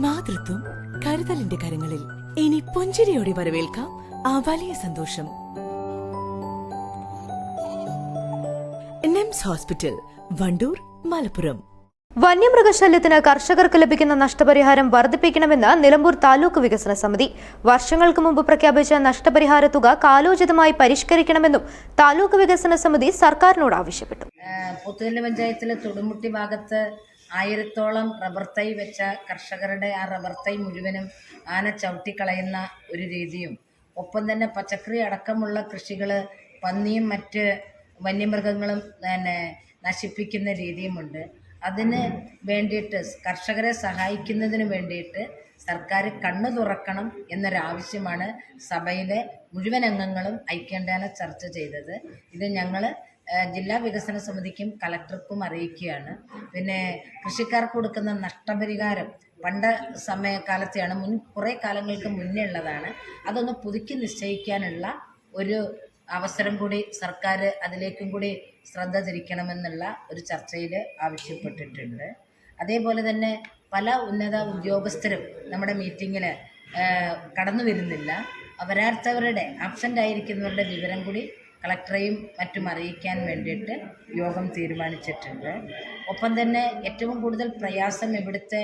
മാതൃത്വം കരുതലിന്റെ കരങ്ങളിൽ. ഇനി പുഞ്ചിരിയോടെ വരവേൽക്കാം ആ വലിയ സന്തോഷം. നിംസ് ഹോസ്പിറ്റൽ, വണ്ടൂർ, മലപ്പുറം. വന്യമൃഗശല്യത്തിന് കർഷകർക്ക് ലഭിക്കുന്ന നഷ്ടപരിഹാരം വർദ്ധിപ്പിക്കണമെന്ന് നിലമ്പൂർ താലൂക്ക് വികസന സമിതി. വർഷങ്ങൾക്ക് മുമ്പ് പ്രഖ്യാപിച്ച നഷ്ടപരിഹാര തുക കാലോചിതമായി പരിഷ്കരിക്കണമെന്നും താലൂക്ക് വികസന സമിതി സർക്കാരിനോട് ആവശ്യപ്പെട്ടു. പുത്തുകല്ല് പഞ്ചായത്തിലെ തൊടുമുട്ടി ഭാഗത്ത് 1000-ഓളം റബ്ബർ തൈ വെച്ച കർഷകരുടെ ആ റബ്ബർ തൈ മുഴുവനും ആന ചവിട്ടിക്കളയുന്ന ഒരു രീതിയും, ഒപ്പം തന്നെ പച്ചക്കറി അടക്കമുള്ള കൃഷികൾ പന്നിയും മറ്റ് വന്യമൃഗങ്ങളും നശിപ്പിക്കുന്ന രീതിയുമുണ്ട്. അതിന് വേണ്ടിയിട്ട് കർഷകരെ സഹായിക്കുന്നതിന് വേണ്ടിയിട്ട് സർക്കാർ കണ്ണു തുറക്കണം എന്നൊരാവശ്യമാണ് സഭയിലെ മുഴുവൻ അംഗങ്ങളും ഐക്യണ്ഠേന ചർച്ച ചെയ്തത്. ഇത് ഞങ്ങൾ ജില്ലാ വികസന സമിതിക്കും കളക്ടർക്കും അറിയിക്കുകയാണ്. പിന്നെ കൃഷിക്കാർക്ക് കൊടുക്കുന്ന നഷ്ടപരിഹാരം പണ്ട് സമയകാലത്തെയാണ്, കുറേ കാലങ്ങൾക്ക് മുന്നേ ഉള്ളതാണ്. അതൊന്ന് പുതുക്കി നിശ്ചയിക്കാനുള്ള ഒരു അവസരം കൂടി സർക്കാർ അതിലേക്കും കൂടി ശ്രദ്ധ തിരിക്കണമെന്നുള്ള ഒരു ചർച്ചയിൽ ആവശ്യപ്പെട്ടിട്ടുണ്ട്. അതേപോലെ തന്നെ പല ഉന്നത ഉദ്യോഗസ്ഥരും നമ്മുടെ മീറ്റിങ്ങിൽ കടന്നു വരുന്നില്ല. വരാത്തവരുടെ ആബ്സെൻ്റ് ആയിരിക്കുന്നവരുടെ വിവരം കൂടി കളക്ടറെയും മറ്റും അറിയിക്കാൻ വേണ്ടിയിട്ട് യോഗം തീരുമാനിച്ചിട്ടുണ്ട്. ഒപ്പം തന്നെ ഏറ്റവും കൂടുതൽ പ്രയാസം ഇവിടുത്തെ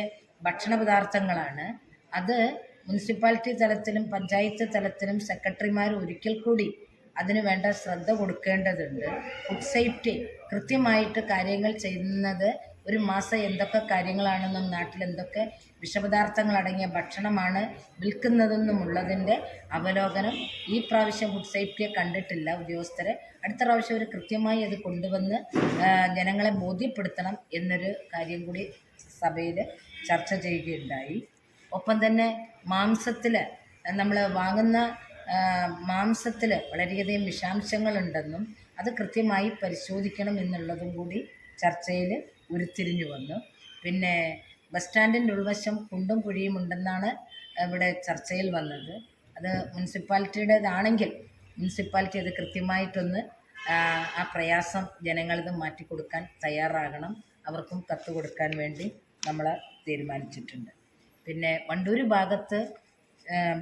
ഭക്ഷണ പദാർത്ഥങ്ങളാണ്. അത് മുനിസിപ്പാലിറ്റി തലത്തിലും പഞ്ചായത്ത് തലത്തിലും സെക്രട്ടറിമാർ ഒരിക്കൽ കൂടി അതിന് വേണ്ട ശ്രദ്ധ കൊടുക്കേണ്ടതുണ്ട്. ഫുഡ് സേഫ്റ്റി കൃത്യമായിട്ട് കാര്യങ്ങൾ ചെയ്യുന്നത്, ഒരു മാസം എന്തൊക്കെ കാര്യങ്ങളാണെന്നും നാട്ടിൽ എന്തൊക്കെ വിഷപദാർത്ഥങ്ങൾ അടങ്ങിയ ഭക്ഷണമാണ് വിൽക്കുന്നതെന്നുമുള്ളതിൻ്റെ അവലോകനം ഈ പ്രാവശ്യം ഫുഡ് സേഫ്റ്റിയെ കണ്ടിട്ടില്ല ഉദ്യോഗസ്ഥരെ. അടുത്ത പ്രാവശ്യം അവർ കൃത്യമായി അത് കൊണ്ടുവന്ന് ജനങ്ങളെ ബോധ്യപ്പെടുത്തണം എന്നൊരു കാര്യം കൂടി സഭയിൽ ചർച്ച ചെയ്യുകയുണ്ടായി. ഒപ്പം തന്നെ മാംസത്തിൽ നമ്മൾ വാങ്ങുന്ന മാംസത്തിൽ വളരെയധികം വിഷാംശങ്ങളുണ്ടെന്നും അത് കൃത്യമായി പരിശോധിക്കണം എന്നുള്ളതും കൂടി ചർച്ചയിൽ ഉരുത്തിരിഞ്ഞു വന്നു. പിന്നെ ബസ് സ്റ്റാൻഡിൻ്റെ ഉൾവശം കുണ്ടും കുഴിയും ഉണ്ടെന്നാണ് ഇവിടെ ചർച്ചയിൽ വന്നത്. അത് മുനിസിപ്പാലിറ്റിയുടേതാണെങ്കിൽ മുനിസിപ്പാലിറ്റി അത് കൃത്യമായിട്ടൊന്ന് ആ പ്രയാസം ജനങ്ങളിത് മാറ്റിക്കൊടുക്കാൻ തയ്യാറാകണം. അവർക്കും കത്ത് കൊടുക്കാൻ വേണ്ടി നമ്മൾ തീരുമാനിച്ചിട്ടുണ്ട്. പിന്നെ വണ്ടൂർ ഭാഗത്ത്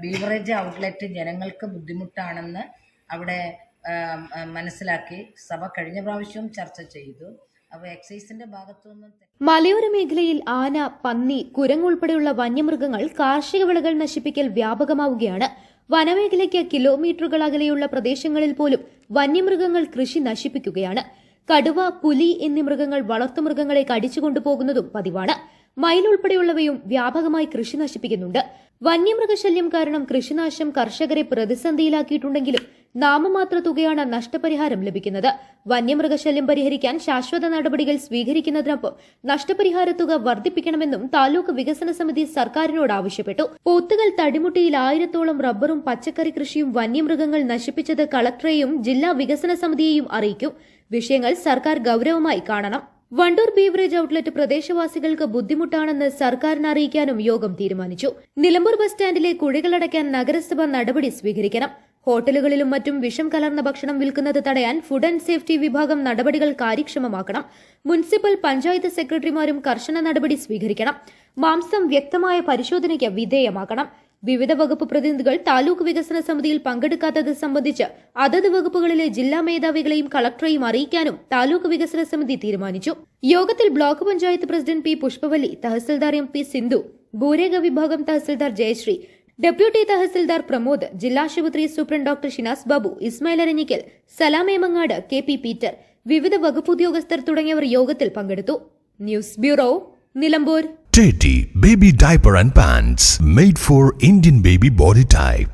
ബീവറേജ് ഔട്ട്ലെറ്റ് ജനങ്ങൾക്ക് ബുദ്ധിമുട്ടാണെന്ന് അവിടെ മനസ്സിലാക്കി സഭ കഴിഞ്ഞ പ്രാവശ്യവും ചർച്ച ചെയ്തു. അപ്പോൾ എക്സൈസിന്റെ ഭാഗത്തുനിന്ന് മലയോര മേഖലയിൽ ആന, പന്നി, കുരങ്ങ് ഉൾപ്പെടെയുള്ള വന്യമൃഗങ്ങൾ കാർഷിക വിളകൾ നശിപ്പിക്കൽ വ്യാപകമാവുകയാണ്. വനമേഖലയ്ക്ക് കിലോമീറ്ററുകൾ അകലെയുള്ള പ്രദേശങ്ങളിൽ പോലും വന്യമൃഗങ്ങൾ കൃഷി നശിപ്പിക്കുകയാണ്. കടുവ, പുലി എന്നീ മൃഗങ്ങൾ വളർത്തുമൃഗങ്ങളെ കടിച്ചുകൊണ്ടുപോകുന്നതും പതിവാണ്. മയിൽ ഉൾപ്പെടെയുള്ളവയും വ്യാപകമായി കൃഷി നശിപ്പിക്കുന്നുണ്ട്. വന്യമൃഗശല്യം കാരണം കൃഷിനാശം കർഷകരെ പ്രതിസന്ധിയിലാക്കിയിട്ടുണ്ടെങ്കിലും നാമമാത്ര തുകയാണ് നഷ്ടപരിഹാരം ലഭിക്കുന്നത്. വന്യമൃഗശല്യം പരിഹരിക്കാൻ ശാശ്വത നടപടികൾ സ്വീകരിക്കുന്നതിനൊപ്പം നഷ്ടപരിഹാര തുക വർദ്ധിപ്പിക്കണമെന്നും താലൂക്ക് വികസന സമിതി സർക്കാരിനോട് ആവശ്യപ്പെട്ടു. പോത്തുകൽ തടിമുട്ടിയിൽ 1000-ഓളം റബ്ബറും പച്ചക്കറി കൃഷിയും വന്യമൃഗങ്ങൾ നശിപ്പിച്ചത് കളക്ടറെയും ജില്ലാ വികസന സമിതിയെയും അറിയിക്കും. വിഷയങ്ങൾ സർക്കാർ ഗൌരവമായി കാണണം. വണ്ടൂർ ബീവറേജ് ഔട്ട്ലെറ്റ് പ്രദേശവാസികൾക്ക് ബുദ്ധിമുട്ടാണെന്ന് സർക്കാരിനെ അറിയിക്കാനും യോഗം തീരുമാനിച്ചു. നിലമ്പൂർ ബസ് സ്റ്റാൻഡിലെ കുഴികളടയ്ക്കാൻ നഗരസഭ നടപടി സ്വീകരിക്കണം. ഹോട്ടലുകളിലും മറ്റും വിഷം കലർന്ന ഭക്ഷണം വിൽക്കുന്നത് തടയാൻ ഫുഡ് ആൻഡ് സേഫ്റ്റി വിഭാഗം നടപടികൾ കാര്യക്ഷമമാക്കണം. മുനിസിപ്പൽ, പഞ്ചായത്ത് സെക്രട്ടറിമാരും കർശന നടപടി സ്വീകരിക്കണം. മാംസം വ്യക്തമായ പരിശോധനയ്ക്ക് വിധേയമാക്കണം. വിവിധ വകുപ്പ് പ്രതിനിധികൾ താലൂക്ക് വികസന സമിതിയിൽ പങ്കെടുക്കാത്തത് സംബന്ധിച്ച് അതത് വകുപ്പുകളിലെ ജില്ലാ മേധാവികളെയും കളക്ടറെയും അറിയിക്കാനും താലൂക്ക് വികസന സമിതി തീരുമാനിച്ചു. യോഗത്തിൽ block panchayat president P Pushpavalli, tahsildar M P Sindhu, ഭൂരേഖ വിഭാഗം തഹസിൽദാർ ജയശ്രീ, ഡെപ്യൂട്ടി തഹസിൽദാർ പ്രമോദ്, ജില്ലാശുപത്രി സൂപ്രണ്ട് ഡോക്ടർ ഷിനാസ് ബാബു, ഇസ്മായിൽ അരഞ്ഞിക്കൽ, സലാമേമങ്ങാട്, കെ പി പീറ്റർ, വിവിധ വകുപ്പ് ഉദ്യോഗസ്ഥർ തുടങ്ങിയവർ യോഗത്തിൽ പങ്കെടുത്തു. News bureau, Nilambur. Teddy Baby Diaper and Pants made for Indian baby body type.